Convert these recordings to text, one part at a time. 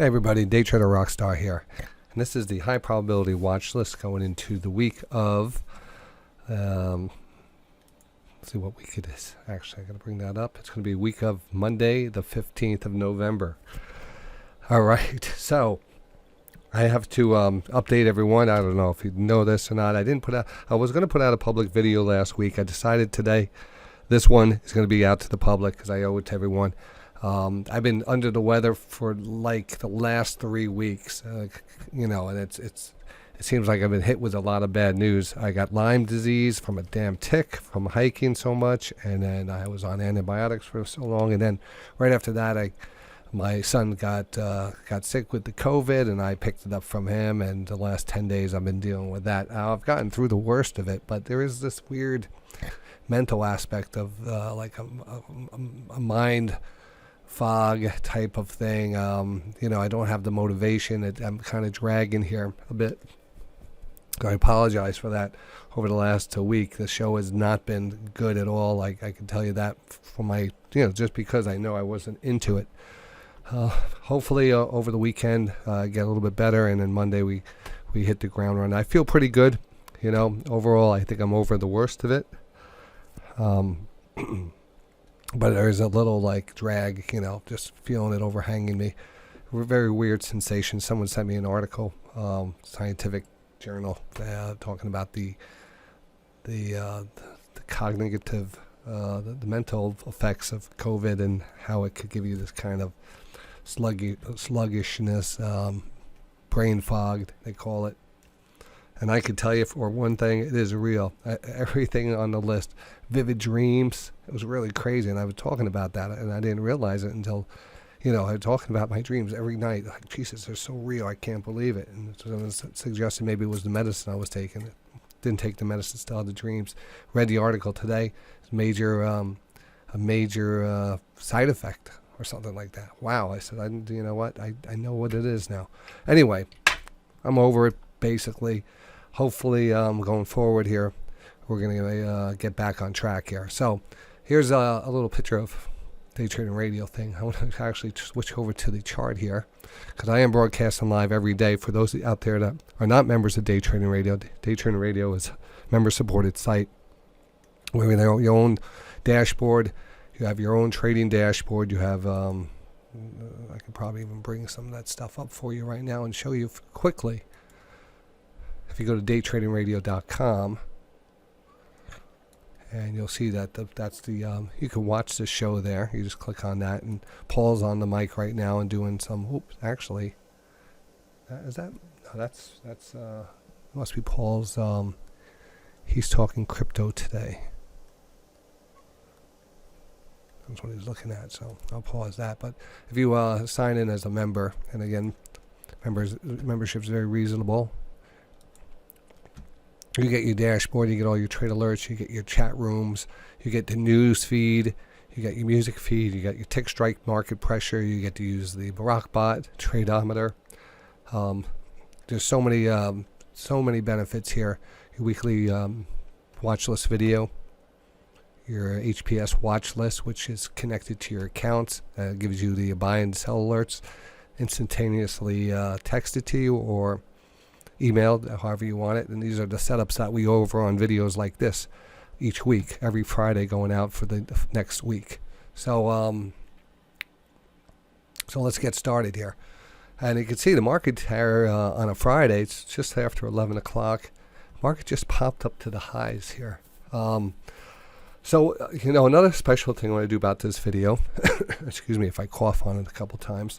Hey everybody, DayTraderRockStar here. And this is the high probability watch list going into the week of, let's see what week it is. Actually, I got to bring that up. It's going to be week of Monday, the 15th of November. All right, so I have to update everyone. I don't know if you know this or not. I was going to put out a public video last week. I decided today this one is going to be out to the public because I owe it to everyone. I've been under the weather for like the last 3 weeks, and it seems like I've been hit with a lot of bad news. I got Lyme disease from a damn tick from hiking so much, and then I was on antibiotics for so long, and then right after that, my son got sick with the COVID, and I picked it up from him, and the last 10 days I've been dealing with that. I've gotten through the worst of it, but there is this weird mental aspect of like a mind fog type of thing. I don't have the motivation. I'm kind of dragging here a bit. I apologize for that. Over the last week, the show has not been good at all. Like I can tell you that from my, just because I know I wasn't into it. Hopefully over the weekend, get a little bit better, and then Monday we hit the ground running. I feel pretty good. Overall, I think I'm over the worst of it. But there's a little drag, just feeling it overhanging me. Very weird sensation. Someone sent me an article, scientific journal, talking about the cognitive, the mental effects of COVID and how it could give you this kind of sluggishness, brain fog, they call it. And I can tell you for one thing, it is real. Everything on the list, vivid dreams, it was really crazy. And I was talking about that, and I didn't realize it until, I was talking about my dreams every night. Like, Jesus, they're so real, I can't believe it. And so I was suggesting maybe it was the medicine I was taking. Didn't take the medicine, still had the dreams. Read the article today. It's a major side effect or something like that. Wow, I said, you know what? I know what it is now. Anyway, I'm over it, basically. Hopefully, going forward here, we're going to get back on track here. So here's a little picture of Day Trading Radio thing. I want to actually switch over to the chart here because I am broadcasting live every day. For those out there that are not members of Day Trading Radio, Day Trading Radio is a member-supported site where you have your own dashboard. You have your own trading dashboard. You have, I could probably even bring some of that stuff up for you right now and show you quickly. If you go to DayTraderRockStar.com, and you'll see that that's the you can watch the show there. You just click on that, and Paul's on the mic right now and doing some. Oops, actually, is that? No, that's must be Paul's. He's talking crypto today. That's what he's looking at. So I'll pause that. But if you sign in as a member, and again, membership's very reasonable. You get your dashboard, you get all your trade alerts, you get your chat rooms, you get the news feed, you get your music feed, you get your tick strike market pressure, you get to use the BarakBot tradeometer. There's so many benefits here. Your weekly watch list video, your HPS watch list, which is connected to your accounts, gives you the buy and sell alerts, instantaneously texted to you or emailed, however you want it. And these are the setups that we go over on videos like this each week, every Friday going out for the next week. So let's get started here. And you can see the market here on a Friday, it's just after 11 o'clock. Market just popped up to the highs here. So another special thing I want to do about this video, excuse me if I cough on it a couple times,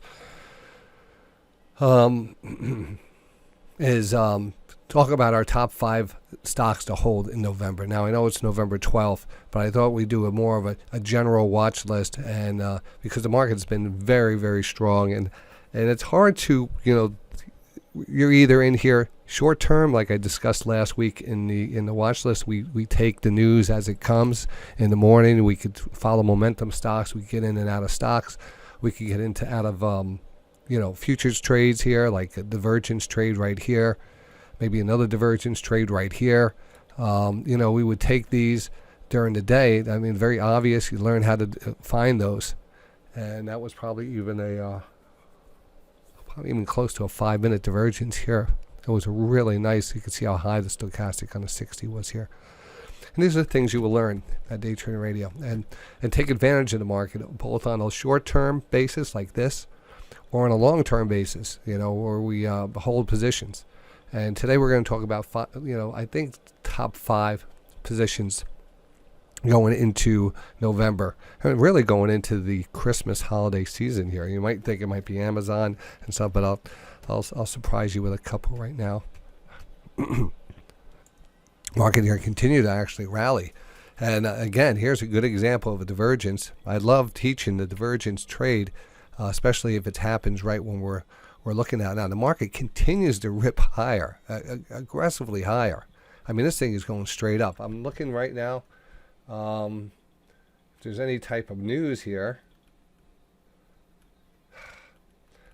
is talk about our top 5 stocks to hold in November. Now, I know it's November 12th, but I thought we'd do more of a general watch list, and because the market's been very, very strong, and it's hard to, you're either in here short term, like I discussed last week in the watch list. We take the news as it comes in the morning. We could follow momentum stocks. We get in and out of stocks. We could get out of futures trades here, like a divergence trade right here, maybe another divergence trade right here. We would take these during the day. I mean, very obvious. You learn how to find those. And that was probably even a even close to a 5-minute divergence here. It was really nice. You can see how high the stochastic on the 60 was here. And these are the things you will learn at Day Trading Radio, and take advantage of the market, both on a short-term basis like this, or on a long-term basis, where we hold positions. And today we're going to talk about, I think top 5 positions going into November, and really going into the Christmas holiday season here. You might think it might be Amazon and stuff, but I'll surprise you with a couple right now. Market here continue to actually rally, and again, here's a good example of a divergence. I love teaching the divergence trade, especially if it happens right when we're looking at it. Now the market continues to rip higher, aggressively higher. I mean, this thing is going straight up. I'm looking right now. If there's any type of news here,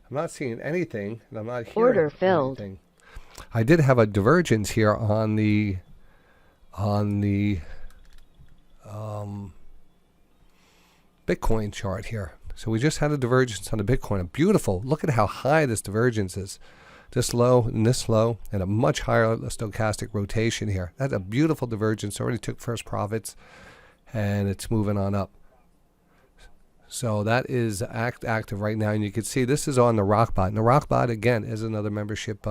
I'm not seeing anything, and I'm not hearing order filled. anything. I did have a divergence here on the Bitcoin chart here. So we just had a divergence on the Bitcoin. A beautiful. Look at how high this divergence is. This low and this low, and a much higher stochastic rotation here. That's a beautiful divergence. Already took first profits, and it's moving on up. So that is active right now, and you can see this is on the Rockbot. And the Rockbot, again, is another membership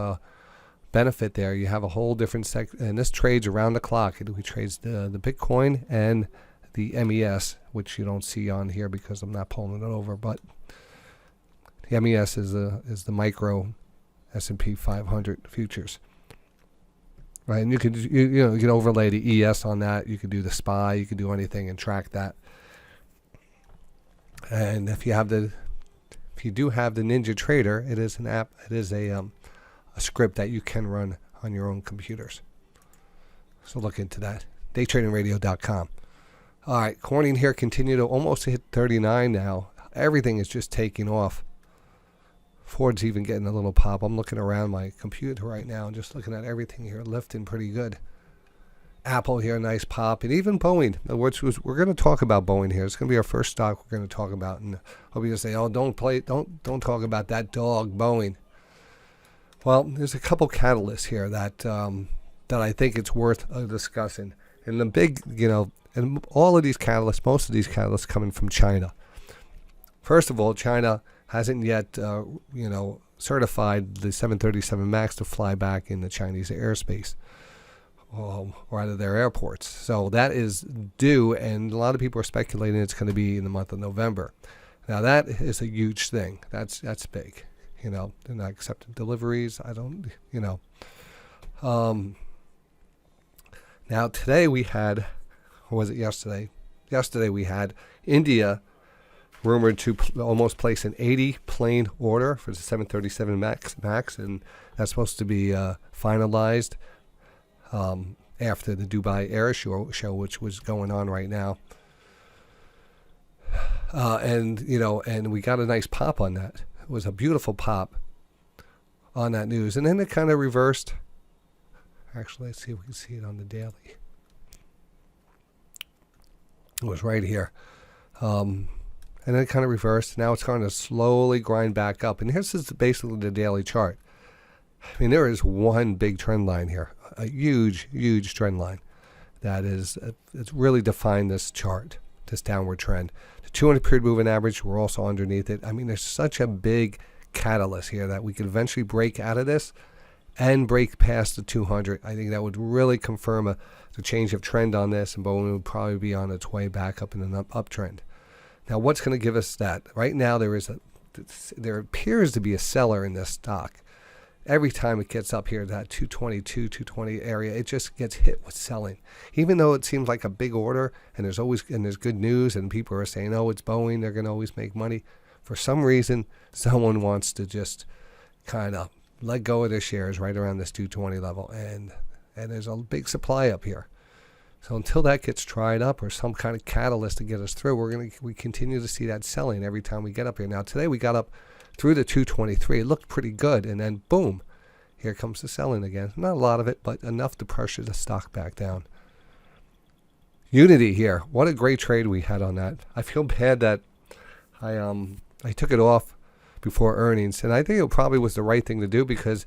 benefit there. You have a whole different and this trades around the clock. It trades the Bitcoin and the MES, which you don't see on here because I'm not pulling it over. But the MES is the micro S&P 500 futures, right? And you could you can overlay the ES on that. You could do the SPY. You could do anything and track that. And if you do have the Ninja Trader, it is an app. It is a script that you can run on your own computers. So look into that. DayTradingRadio.com. All right, Corning here continue to almost hit 39 now. Everything is just taking off. Ford's even getting a little pop. I'm looking around my computer right now and just looking at everything here, lifting pretty good. Apple here, nice pop, and even Boeing. We're going to talk about Boeing here. It's going to be our first stock we're going to talk about, and I'll be going to say, "Oh, don't talk about that dog, Boeing." Well, there's a couple catalysts here that I think it's worth discussing, and the big, and all of these catalysts, most of these catalysts coming from China. First of all, China hasn't yet, certified the 737 MAX to fly back in the Chinese airspace. Or out of their airports. So that is due, and a lot of people are speculating it's going to be in the month of November. Now that is a huge thing. That's big. They're not accepting deliveries. Now today we had, or was it yesterday? Yesterday we had India rumored to almost place an 80 plane order for the 737 MAX, and that's supposed to be finalized after the Dubai Air Show, which was going on right now. And we got a nice pop on that. It was a beautiful pop on that news. And then it kind of reversed. Actually, let's see if we can see it on the daily. It was right here. And then it kind of reversed. Now it's going to slowly grind back up. And here's basically the daily chart. I mean, there is one big trend line here, a huge, huge trend line that is it's really defined this chart, this downward trend. The 200 period moving average, we're also underneath it. I mean, there's such a big catalyst here that we could eventually break out of this and break past the 200. I think that would really confirm the change of trend on this, and Boeing would probably be on its way back up in an uptrend. Now, what's going to give us that? Right now, there appears to be a seller in this stock. Every time it gets up here, that 222, 220 area, it just gets hit with selling. Even though it seems like a big order, and there's good news, and people are saying, "Oh, it's Boeing; they're going to always make money." For some reason, someone wants to just kind of let go of their shares right around this 220 level, and there's a big supply up here. So until that gets dried up or some kind of catalyst to get us through, we continue to see that selling every time we get up here. Now today we got up through the 223. It looked pretty good, and then boom, here comes the selling again. Not a lot of it, but enough to pressure the stock back down. Unity here. What a great trade we had on that. I feel bad that I took it off before earnings, and I think it probably was the right thing to do because.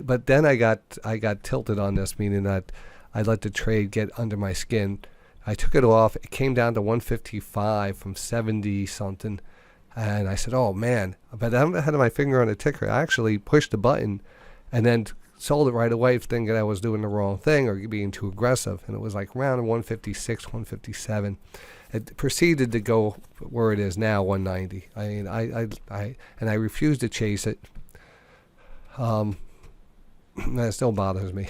But then I got tilted on this, meaning that I let the trade get under my skin. I took it off. It came down to 155 from 70 something, and I said, "Oh man!" But I had my finger on the ticker. I actually pushed the button, and then sold it right away, thinking I was doing the wrong thing or being too aggressive. And it was like around 156, 157. It proceeded to go where it is now, 190. I mean, I refused to chase it. That still bothers me.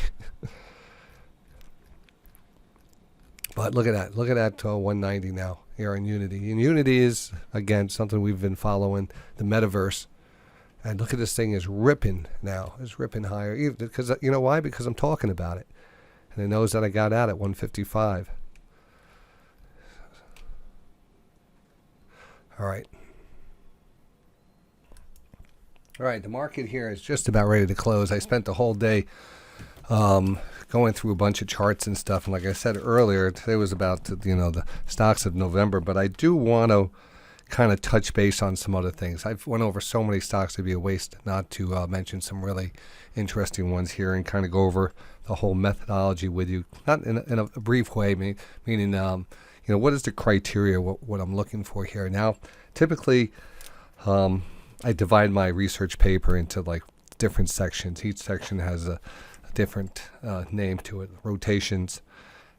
But look at that. Look at that 190 now here in Unity. And Unity is, again, something we've been following, the metaverse. And look at this thing is ripping now. It's ripping higher. Because, you know why? Because I'm talking about it. And it knows that I got out at 155. All right. All right, the market here is just about ready to close. I spent the whole day going through a bunch of charts and stuff. And like I said earlier, today was about the stocks of November. But I do want to kind of touch base on some other things. I've went over so many stocks it'd be a waste not to mention some really interesting ones here and kind of go over the whole methodology with you. Not in a brief way, meaning what is the criteria, what I'm looking for here. Now, typically, I divide my research paper into like different sections. Each section has a different name to it. Rotations,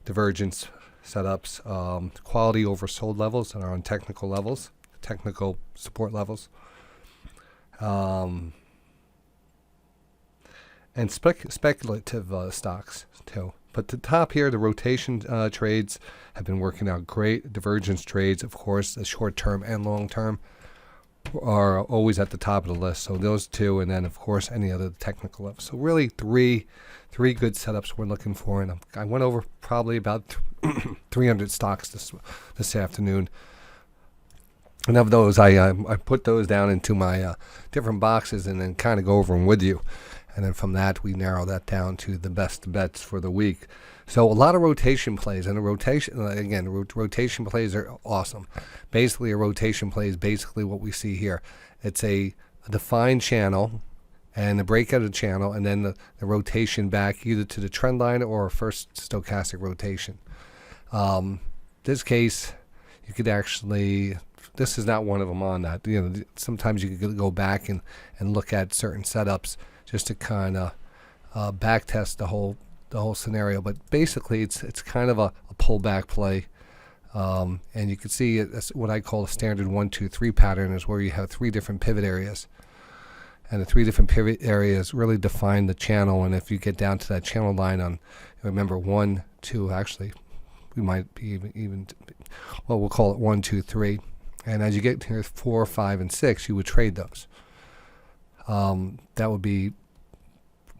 divergence, setups, quality oversold levels, and our technical levels, technical support levels, and speculative stocks too. But the top here, the rotation trades have been working out great. Divergence trades, of course, the short term and long term, are always at the top of the list. So those two, and then of course any other technical levels. So really three good setups we're looking for, and I went over probably about 300 stocks this afternoon. And of those, I put those down into my different boxes and then kind of go over them with you. And then from that, we narrow that down to the best bets for the week. So a lot of rotation plays, and rotation plays are awesome. Basically, a rotation play is basically what we see here. It's a defined channel and the breakout of the channel, and then the rotation back either to the trend line or a first stochastic rotation. This case, you could actually, this is not one of them on that. Sometimes you could go back and look at certain setups just to kind of back test the whole scenario. But basically, it's kind of a pullback play, and you can see that's what I call a standard 1, 2, 3 pattern, is where you have 3 different pivot areas, and the 3 different pivot areas really define the channel. And if you get down to that channel line on, remember 1, 2, actually, we might be even well, we'll call it 1, 2, 3, and as you get here 4, 5, and 6, you would trade those. That would be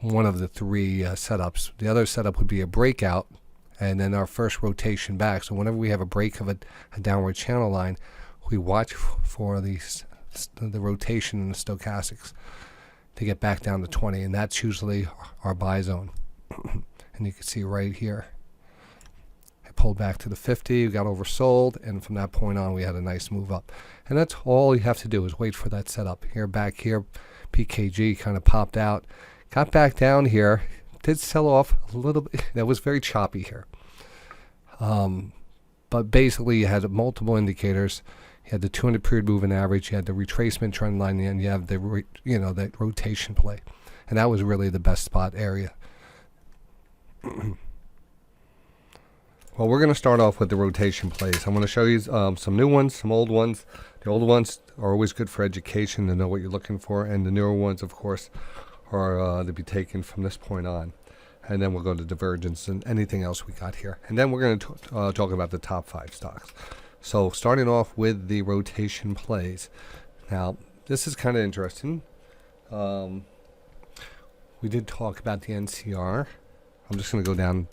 one of the 3 setups. The other setup would be a breakout, and then our first rotation back. So whenever we have a break of a downward channel line, we watch for the rotation in the stochastics to get back down to 20, and that's usually our buy zone. And you can see right here, I pulled back to the 50, we got oversold, and from that point on, we had a nice move up. And that's all you have to do is wait for that setup. Here, back here, PKG kind of popped out. Got back down here, did sell off a little bit. That was very choppy here. But basically, you had multiple indicators. You had the 200 period moving average, you had the retracement trend line, and you have the that rotation play, and that was really the best spot area. Well, we're going to start off with the rotation plays. I'm going to show you some new ones, some old ones. The old ones are always good for education to know what you're looking for, and the newer ones, of course, are to be taken from this point on. And then we'll go to divergence and anything else we got here. And then we're going to talk about the top 5 stocks. So starting off with the rotation plays. Now, this is kind of interesting. We did talk about the NCR. I'm just going to go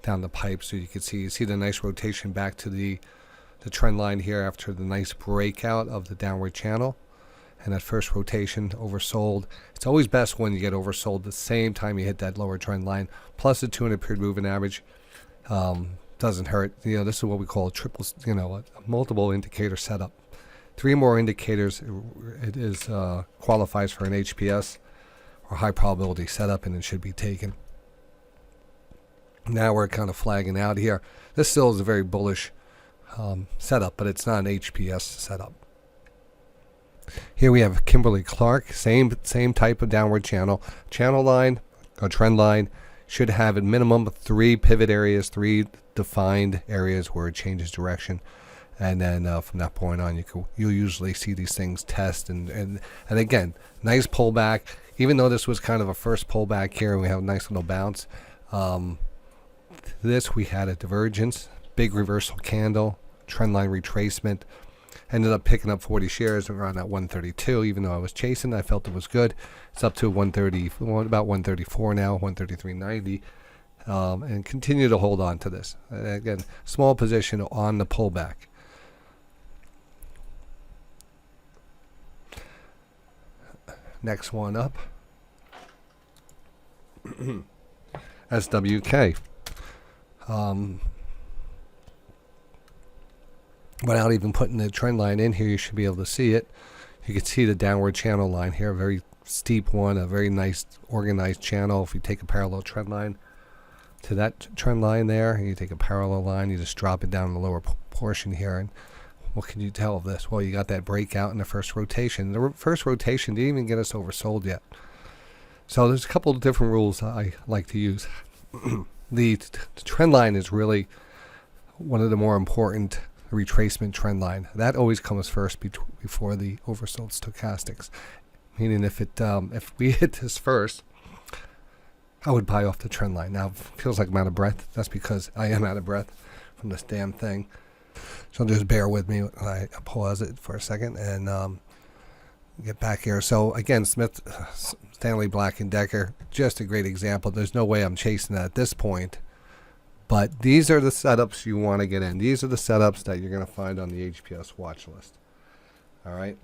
down the pipe so you can see. You see the nice rotation back to the trend line here after the nice breakout of the downward channel. And that first rotation oversold. It's always best when you get oversold the same time you hit that lower trend line, plus the 200 period moving average. Doesn't hurt. This is what we call a triple, a multiple indicator setup. 3 more indicators, it is qualifies for an HPS or high probability setup, and it should be taken. Now we're kind of flagging out here. This still is a very bullish setup, but it's not an HPS setup. Here we have Kimberly Clark, same type of downward channel line, a trend line. Should have at minimum 3 pivot areas, 3 defined areas where it changes direction, and then from that point on, you'll usually see these things test and again, nice pullback. Even though this was kind of a first pullback here, and we have a nice little bounce. This we had a divergence, big reversal candle, trend line retracement. Ended up picking up 40 shares around that 132. Even though I was chasing, I felt it was good. It's up to 130, about 134 now, 133.90, and continue to hold on to this. Again, small position on the pullback. Next one up, SWK. Without even putting the trend line in here, you should be able to see it. You can see the downward channel line here, a very steep one, a very nice organized channel. If you take a parallel trend line to that trend line there, and you take a parallel line, you just drop it down in the lower portion here. And what can you tell of this? Well, you got that breakout in the first rotation. The first rotation didn't even get us oversold yet. So there's a couple of different rules I like to use. The trend line is really one of the more important retracement trend line. That always comes first before the oversold stochastics. Meaning if we hit this first, I would buy off the trend line. Now, it feels like I'm out of breath. That's because I am out of breath from this damn thing. So just bear with me when I pause it for a second and get back here. So again, Stanley Black & Decker, just a great example. There's no way I'm chasing that at this point. But these are the setups you want to get in. These are the setups that you're going to find on the HPS watch list. All right.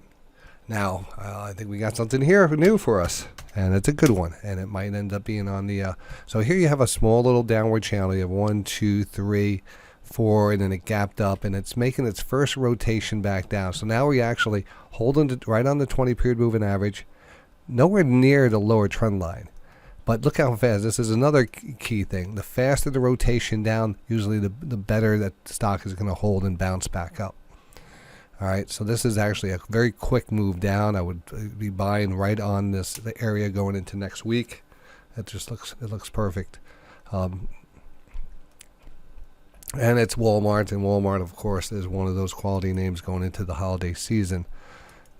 Now, I think we got something here new for us, and it's a good one, and it might end up being on the. So here you have a small little downward channel. You have 1, 2, 3, 4, and then it gapped up, and it's making its first rotation back down. So now we actually holding right on the 20-period moving average, nowhere near the lower trend line. But look how fast. This is another key thing. The faster the rotation down, usually the better that stock is going to hold and bounce back up. All right, so this is actually a very quick move down. I would be buying right on the area going into next week. It looks perfect. And it's Walmart, and Walmart, of course, is one of those quality names going into the holiday season.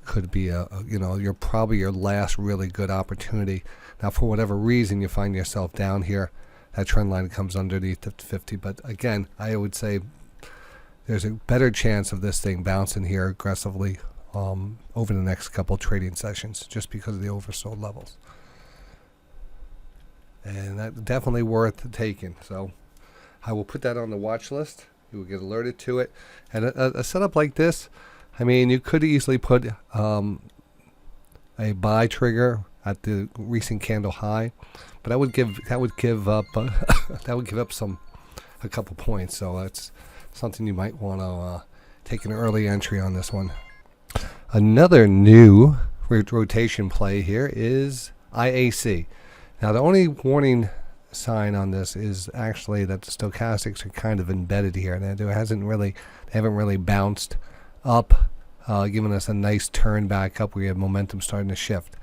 Could be you're probably your last really good opportunity. Now, for whatever reason you find yourself down here, that trend line comes underneath the 50. But again, I would say there's a better chance of this thing bouncing here aggressively over the next couple trading sessions, just because of the oversold levels. And that's definitely worth taking. So I will put that on the watch list. You will get alerted to it. And a setup like this, I mean, you could easily put a buy trigger at the recent candle high, but that would give up a couple points. So that's something you might want to take an early entry on this one. Another new rotation play here is IAC. Now, the only warning sign on this is actually that the stochastics are kind of embedded here, and they haven't really bounced up, giving us a nice turn back up. We have momentum starting to shift,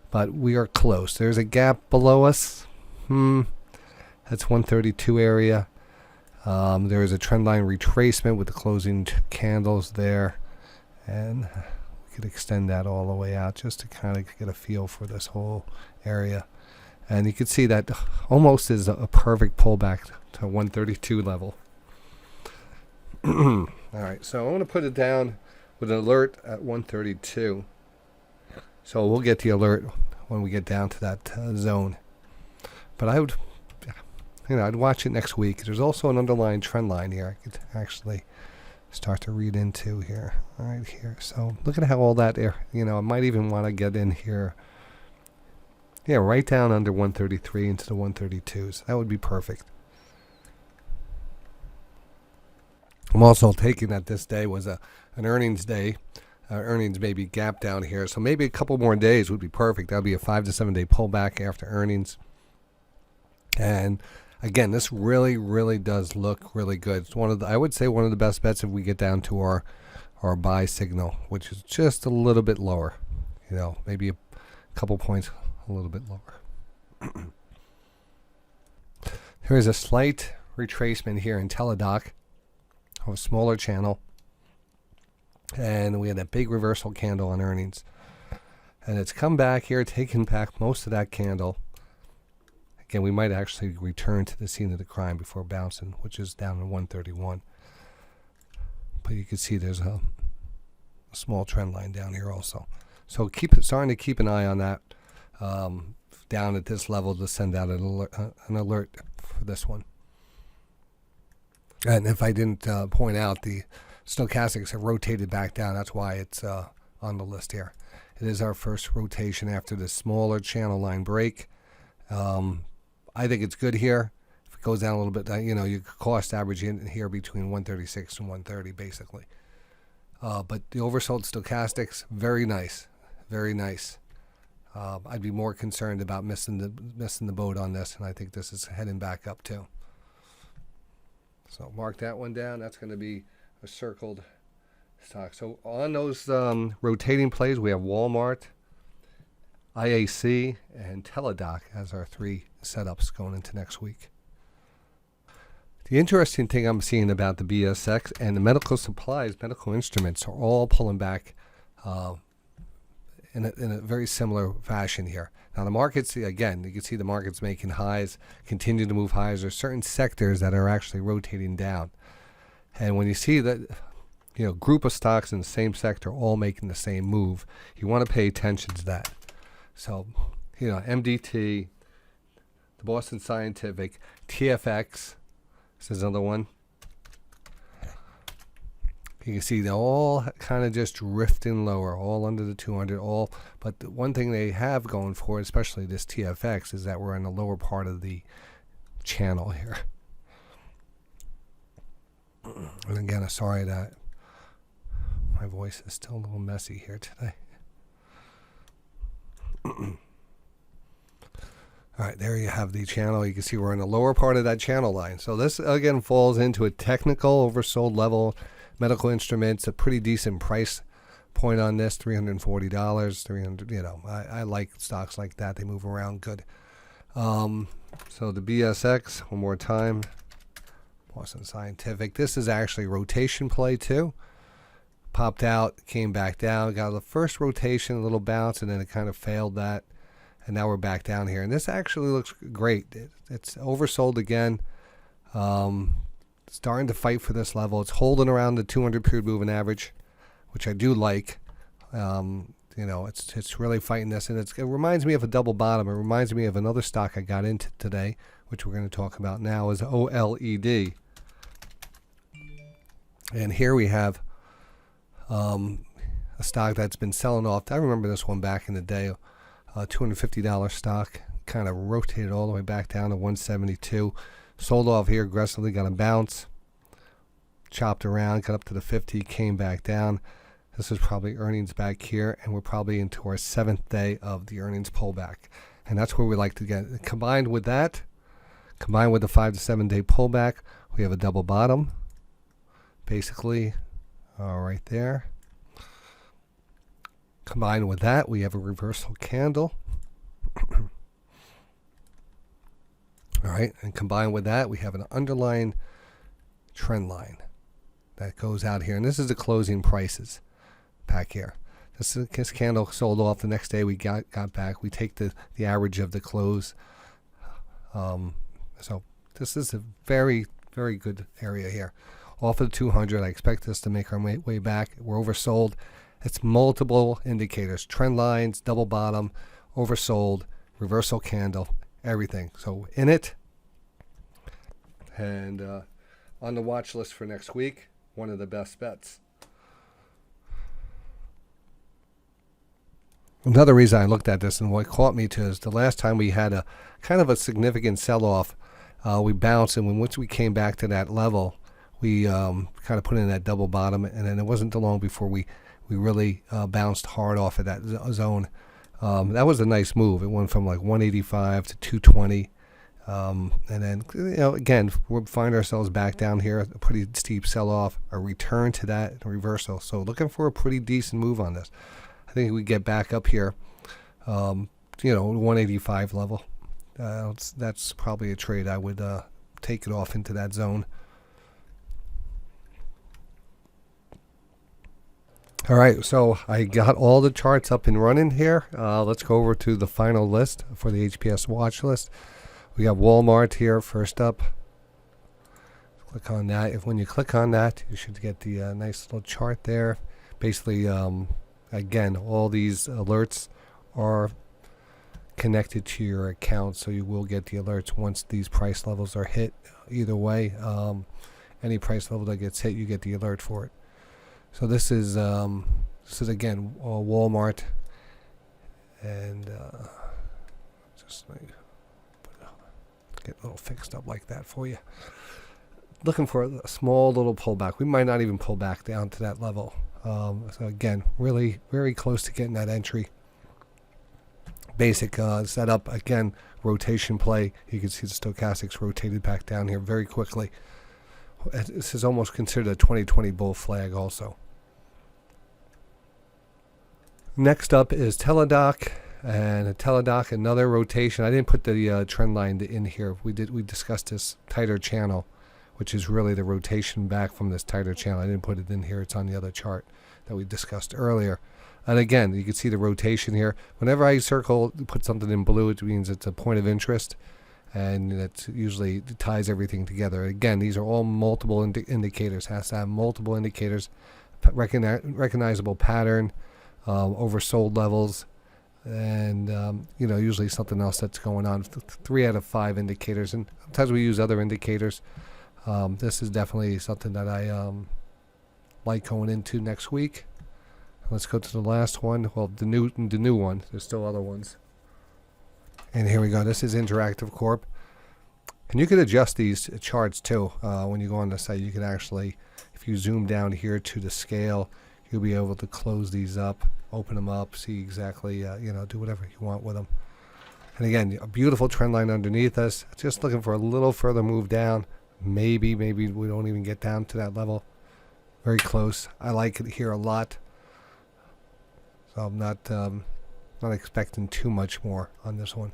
but we are close. There's a gap below us. That's 132 area. There is a trend line retracement with the closing candles there, and we could extend that all the way out just to kind of get a feel for this whole area. And you can see that almost is a perfect pullback to 132 level. All right, so I'm going to put it down with an alert at 132. So we'll get the alert when we get down to that zone. But I would, I'd watch it next week. There's also an underlying trend line here I could actually start to read into here. All right, here. So look at how all that, I might even want to get in here. Yeah, right down under 133 into the 132s. That would be perfect. I'm also taking that this day was an earnings day. earnings maybe gap down here. So maybe a couple more days would be perfect. That would be a 5 to 7 day pullback after earnings. And again, this really does look really good. It's one of the, I would say one of the best bets if we get down to our buy signal, which is just a little bit lower. You know, maybe a couple points a little bit lower. There is a slight retracement here in Teledoc of a smaller channel. And we had a big reversal candle on earnings. And it's come back here, taken back most of that candle. Again, we might actually return to the scene of the crime before bouncing, which is down in 131. But you can see there's a small trend line down here also. So starting to keep an eye on that down at this level to send out an alert for this one. And if I didn't point out, the stochastics have rotated back down. That's why it's on the list here. It is our first rotation after this smaller channel line break. I think it's good here. If it goes down a little bit, you know, you could cost average in here between 136 and 130 basically. But the oversold stochastics, very nice, very nice. I'd be more concerned about missing the boat on this, and I think this is heading back up too. So mark that one down. That's going to be a circled stock. So on those rotating plays, we have Walmart, IAC, and Teledoc as our three setups going into next week. The interesting thing I'm seeing about the BSX and the medical supplies, medical instruments are all pulling back in a very similar fashion here. Now the markets, again, you can see the markets making highs, continue to move highs. There's certain sectors that are actually rotating down. And when you see that, you know, group of stocks in the same sector all making the same move, you want to pay attention to that. So, you know, MDT, the Boston Scientific, TFX, this is another one. You can see they're all kind of just drifting lower, all under the 200, all. But the one thing they have going for it, especially this TFX, is that we're in the lower part of the channel here. And again, I'm sorry that my voice is still a little messy here today. All right, there you have the channel. You can see we're in the lower part of that channel line. So this, again, falls into a technical oversold level. Medical instruments, a pretty decent price point on this, $340, $300, you know, I like stocks like that. They move around good. So the BSX, one more time, Boston Scientific. This is actually a rotation play too. Popped out, came back down, got the first rotation, a little bounce, and then it kind of failed that. And now we're back down here. And this actually looks great. It's oversold again. Starting to fight for this level. It's holding around the 200 period moving average, which I do like. You know, it's really fighting this, and it reminds me of a double bottom. It reminds me of another stock I got into today, which we're going to talk about now, is OLED. And here we have a stock that's been selling off. I remember this one back in the day, $250 stock, kind of rotated all the way back down to 172. Sold off here aggressively, got a bounce, chopped around, got up to the 50, came back down. This is probably earnings back here, and we're probably into our 7th day of the earnings pullback. And that's where we like to get. Combined with that, combined with the 5 to 7 day pullback, we have a double bottom, basically, right there. Combined with that, we have a reversal candle. All right, and combined with that, we have an underlying trend line that goes out here. And this is the closing prices back here. This candle sold off. The next day we got back. We take the average of the close. So this is a very, very good area here. Off of the 200, I expect this to make our way back. We're oversold. It's multiple indicators, trend lines, double bottom, oversold, reversal candle, everything. So in it, and on the watch list for next week, one of the best bets. Another reason I looked at this and what caught me too is the last time we had a kind of a significant sell-off, we bounced, and once we came back to that level, we kind of put in that double bottom, and then it wasn't too long before we We really bounced hard off of that zone. That was a nice move. It went from like 185 to 220. And then, again, we'll find ourselves back down here, a pretty steep sell-off, a return to that reversal. So looking for a pretty decent move on this. I think we get back up here, 185 level. That's probably a trade I would take it off into that zone. All right, so I got all the charts up and running here. Let's go over to the final list for the HPS watch list. We got Walmart here first up. Click on that. When you click on that, you should get the nice little chart there. Basically, again, all these alerts are connected to your account, so you will get the alerts once these price levels are hit. Either way, any price level that gets hit, you get the alert for it. So this is again Walmart, and just get a little fixed up like that for you. Looking for a small little pullback. We might not even pull back down to that level. So again, really very close to getting that entry. Basic setup, again, rotation play. You can see the stochastics rotated back down here very quickly. This is almost considered a 2020 bull flag also. Next up is Teledoc, and Teledoc, another rotation. I didn't put the trend line in here. We discussed this tighter channel, which is really the rotation back from this tighter channel. I didn't put it in here. It's on the other chart that we discussed earlier. And again, you can see the rotation here. Whenever I put something in blue, it means it's a point of interest, and it usually ties everything together. Again, these are all multiple indicators. Has to have multiple indicators, recognizable pattern, oversold levels, and usually something else that's going on. 3 out of 5 indicators, and sometimes we use other indicators. This is definitely something that I like going into next week. Let's go to the last one. Well, the new one. There's still other ones. And here we go. This is Interactive Corp. And you can adjust these charts too. When you go on the site, you can actually, if you zoom down here to the scale, you'll be able to close these up, open them up, see exactly, do whatever you want with them. And again, a beautiful trend line underneath us. Just looking for a little further move down. Maybe we don't even get down to that level. Very close. I like it here a lot. So I'm not expecting too much more on this one.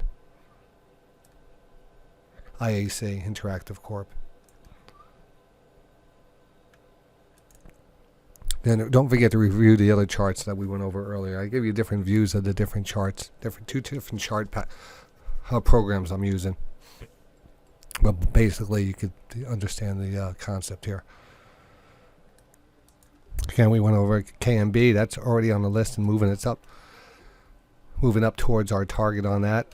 IAC, Interactive Corp. Then don't forget to review the other charts that we went over earlier. I gave you different views of the different charts, two different chart programs I'm using. But basically, you could understand the concept here. Again, we went over KMB. That's already on the list and moving up towards our target on that.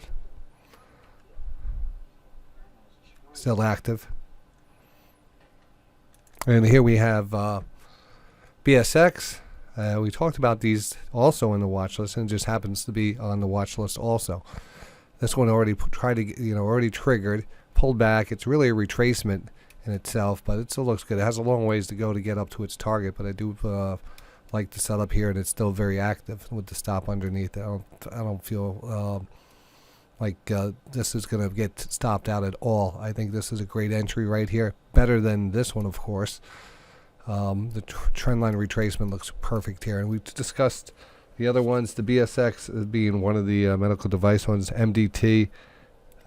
Still active. And here we have BSX. We talked about these also in the watch list, and it just happens to be on the watch list also. This one already already triggered, pulled back. It's really a retracement in itself, but it still looks good. It has a long ways to go to get up to its target, but I do like the setup here, and it's still very active with the stop underneath. I don't feel like this is going to get stopped out at all. I think this is a great entry right here, better than this one, of course. The trend line retracement looks perfect here, and we've discussed the other ones, the BSX as being one of the medical device ones, MDT,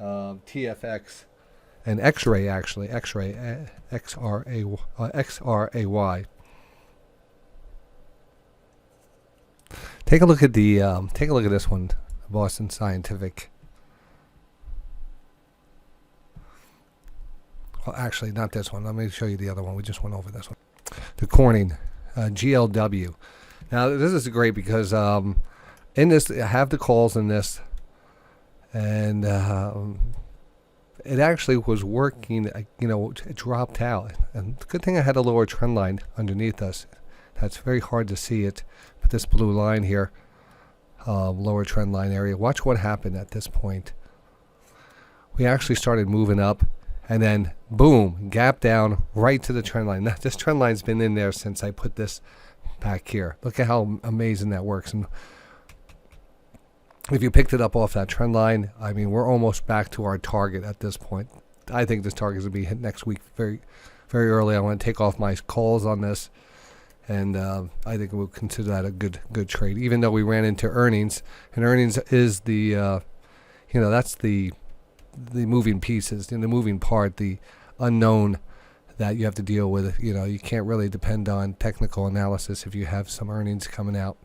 TFX, and X-ray, actually, X-ray, XRAY. Take a look at this one, Boston Scientific. Well, actually, not this one. Let me show you the other one. We just went over this one. The Corning, GLW. Now, this is great because in this, I have the calls in this, and it actually was working. It dropped out, and the good thing I had a lower trend line underneath us. That's very hard to see it, but this blue line here, lower trend line area. Watch what happened at this point. We actually started moving up, and then boom, gap down right to the trend line. Now, this trend line's been in there since I put this back here. Look at how amazing that works. And if you picked it up off that trend line, I mean, we're almost back to our target at this point. I think this target is going to be hit next week very, very early. I want to take off my calls on this, and I think we'll consider that a good trade, even though we ran into earnings. And earnings is the, that's the moving pieces, the moving part, the unknown that you have to deal with. You can't really depend on technical analysis if you have some earnings coming out.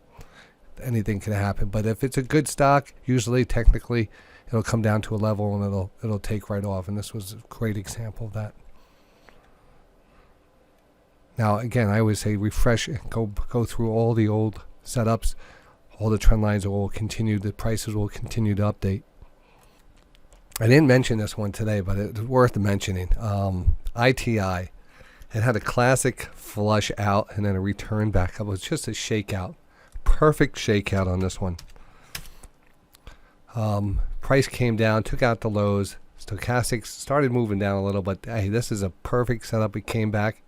Anything can happen, but if it's a good stock, usually technically it'll come down to a level and it'll take right off, and this was a great example of that. Now again, I always say refresh and go through all the old setups. All the trend lines will continue, the prices will continue to update. I didn't mention this one today, but it's worth mentioning. ITI, it had a classic flush out and then a return back up. It was just a shakeout. Perfect shakeout on this one. Price came down, took out the lows. Stochastics started moving down a little, but hey, this is a perfect setup. It came back,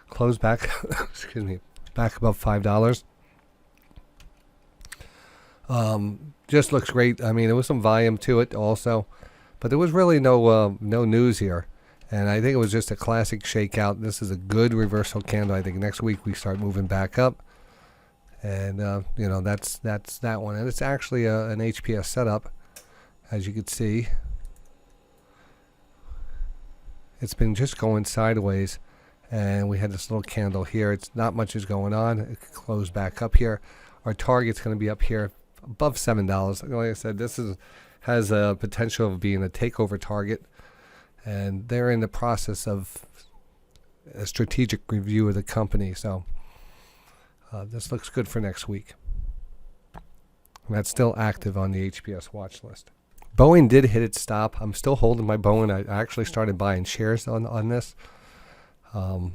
closed back, excuse me, back above $5. Just looks great. I mean, there was some volume to it also, but there was really no news here. And I think it was just a classic shakeout. This is a good reversal candle. I think next week we start moving back up. And, that's that one. And it's actually an HPS setup, as you can see. It's been just going sideways. And we had this little candle here. It's not much is going on. It closed back up here. Our target's going to be up here above $7. Like I said, this has a potential of being a takeover target. And they're in the process of a strategic review of the company. So this looks good for next week. And that's still active on the HPS watch list. Boeing did hit its stop. I'm still holding my Boeing. I actually started buying shares on this. And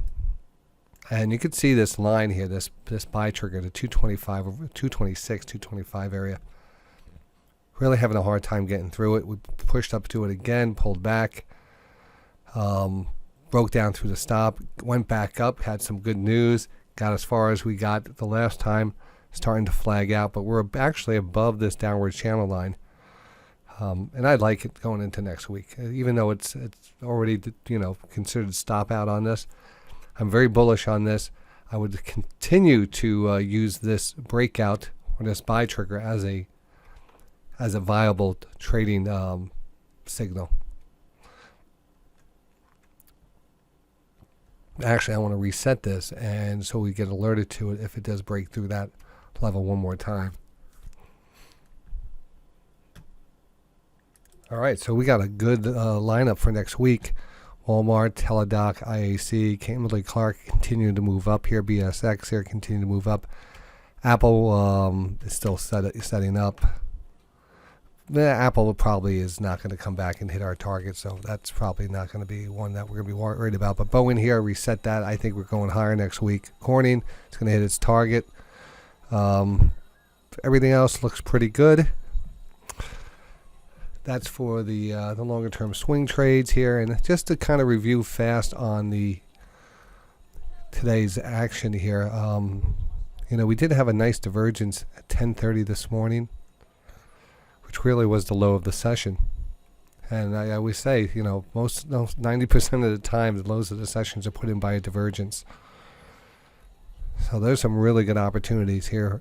you can see this line here, this buy trigger, the 225, 226, 225 area. Really having a hard time getting through it. We pushed up to it again, pulled back, broke down through the stop, went back up, had some good news, got as far as we got the last time, starting to flag out, but we're actually above this downward channel line. And I like it going into next week, even though it's already considered stop out on this. I'm very bullish on this. I would continue to use this breakout or this buy trigger as a viable trading signal. Actually, I want to reset this, and so we get alerted to it if it does break through that level one more time. All right, so we got a good lineup for next week. Walmart, Teledoc, IAC, Kimberly Clark continue to move up here. BSX here continue to move up. Apple is still setting up. Apple probably is not going to come back and hit our target, so that's probably not going to be one that we're going to be worried about. But Boeing here, reset that. I think we're going higher next week. Corning, it's going to hit its target. Everything else looks pretty good. That's for the longer term swing trades here. And just to kind of review fast on today's action here, we did have a nice divergence at 10:30 this morning, which really was the low of the session. And I always say, 90% of the time, the lows of the sessions are put in by a divergence. So there's some really good opportunities here.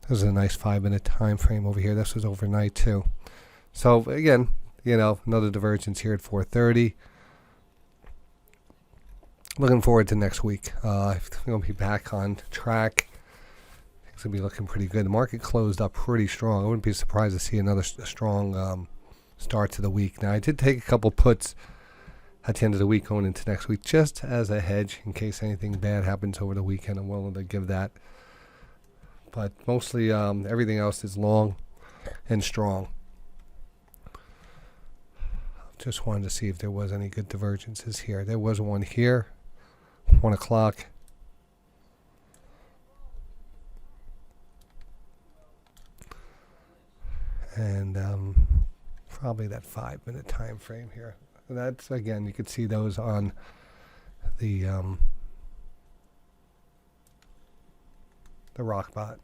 There's a nice 5-minute time frame over here. This was overnight too. So again, another divergence here at 4:30. Looking forward to next week. I'm going to be back on track. It's going to be looking pretty good. The market closed up pretty strong. I wouldn't be surprised to see another strong start to the week. Now, I did take a couple puts at the end of the week going into next week just as a hedge in case anything bad happens over the weekend. I'm willing to give that. But mostly everything else is long and strong. Just wanted to see if there was any good divergences here. There was one here, 1 o'clock. And probably that 5-minute time frame here. And that's, again, you could see those on the the Rockbot.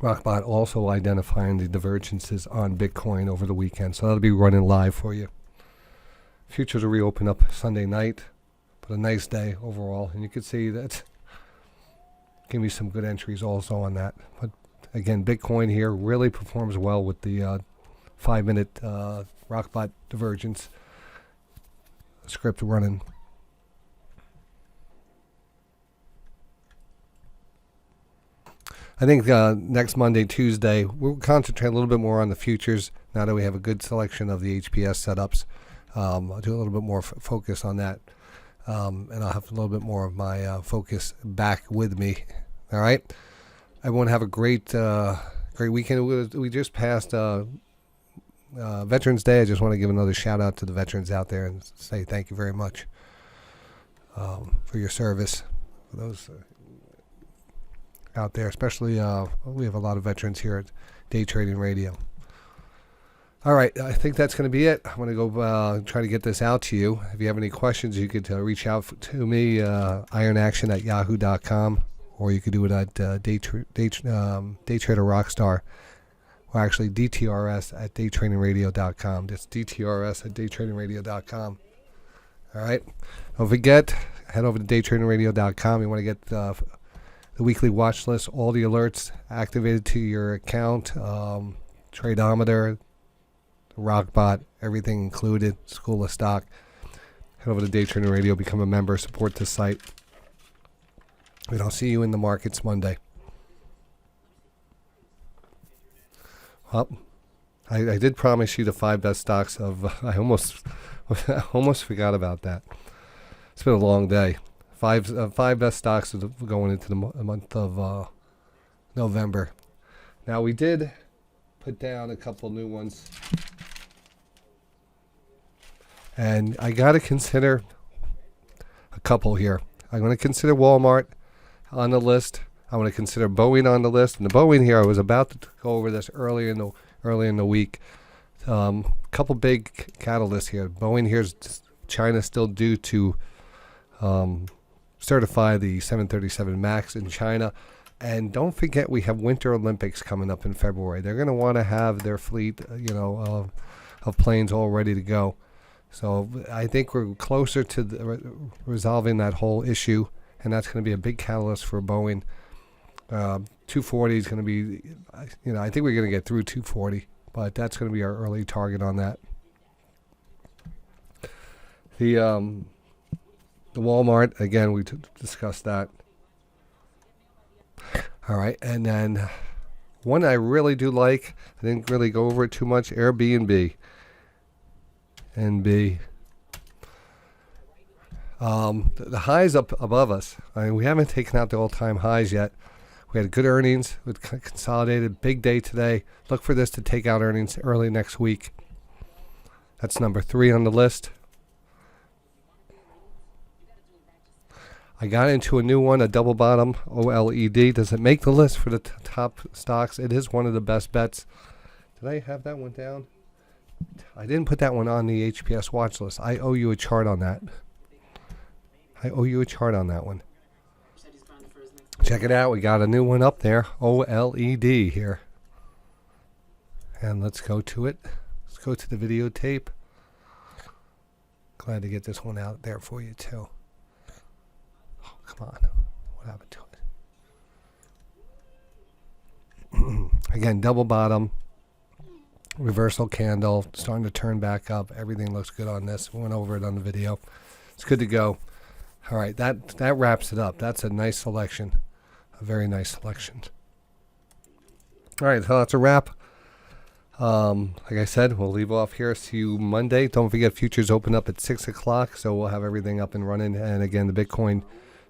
Rockbot also identifying the divergences on Bitcoin over the weekend, so that'll be running live for you. Futures will reopen up Sunday night, but a nice day overall, and you can see that. Give me some good entries also on that. But again, Bitcoin here really performs well with the 5-minute Rockbot divergence script running. I think next Monday, Tuesday, we'll concentrate a little bit more on the futures now that we have a good selection of the HPS setups. I'll do a little bit more focus on that, and I'll have a little bit more of my focus back with me. All right? Everyone have a great weekend. We just passed Veterans Day. I just want to give another shout out to the veterans out there and say thank you very much for your service. For those out there, especially we have a lot of veterans here at Day Trading Radio. All right, I think that's going to be it. I'm going to go try to get this out to you. If you have any questions, you could reach out to me, ironaction@yahoo.com, or you could do it at DayTraderRockStar, or actually DTRS@DayTradingRadio.com. That's DTRS@DayTradingRadio.com. All right, don't forget, head over to DayTradingRadio.com. You want to get the weekly watch list, all the alerts activated to your account, Tradeometer, Rockbot, everything included, School of Stock. Head over to Day Trading Radio, become a member, support the site. And I'll see you in the markets Monday. Well, I did promise you the 5 best stocks of. I almost forgot about that. It's been a long day. 5 best stocks going into the month of November. Now we did put down a couple new ones, and I got to consider a couple here. I'm going to consider Walmart on the list. I'm going to consider Boeing on the list, and the Boeing here, I was about to go over this earlier in the week. Couple big catalysts here. Boeing here's China still due to certify the 737 MAX in China. And don't forget, we have Winter Olympics coming up in February. They're going to want to have their fleet, of planes all ready to go. So I think we're closer to resolving that whole issue, and that's going to be a big catalyst for Boeing. 240 is going to be, I think we're going to get through 240, but that's going to be our early target on that. The Walmart, again, we discussed that. All right, and then one I really do like, I didn't really go over it too much, Airbnb. NB. The highs up above us. I mean, we haven't taken out the all-time highs yet. We had good earnings with consolidated. Big day today. Look for this to take out earnings early next week. That's number 3 on the list. I got into a new one, a double bottom OLED. Does it make the list for the top stocks? It is one of the best bets. Did I have that one down? I didn't put that one on the HPS watch list. I owe you a chart on that. I owe you a chart on that one. Check it out. We got a new one up there. OLED here. And let's go to it. Let's go to the videotape. Glad to get this one out there for you too. Oh, come on. What happened to it? Again, double bottom. Reversal candle. Starting to turn back up. Everything looks good on this. We went over it on the video. It's good to go. All right. That wraps it up. That's a nice selection. A very nice selection. All right. So that's a wrap. Like I said, we'll leave off here. See you Monday. Don't forget, futures open up at 6 o'clock, so we'll have everything up and running. And again, the Bitcoin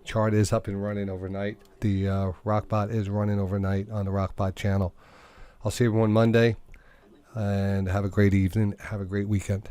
chart is up and running overnight. The Rockbot is running overnight on the Rockbot channel. I'll see everyone Monday, and have a great evening. Have a great weekend.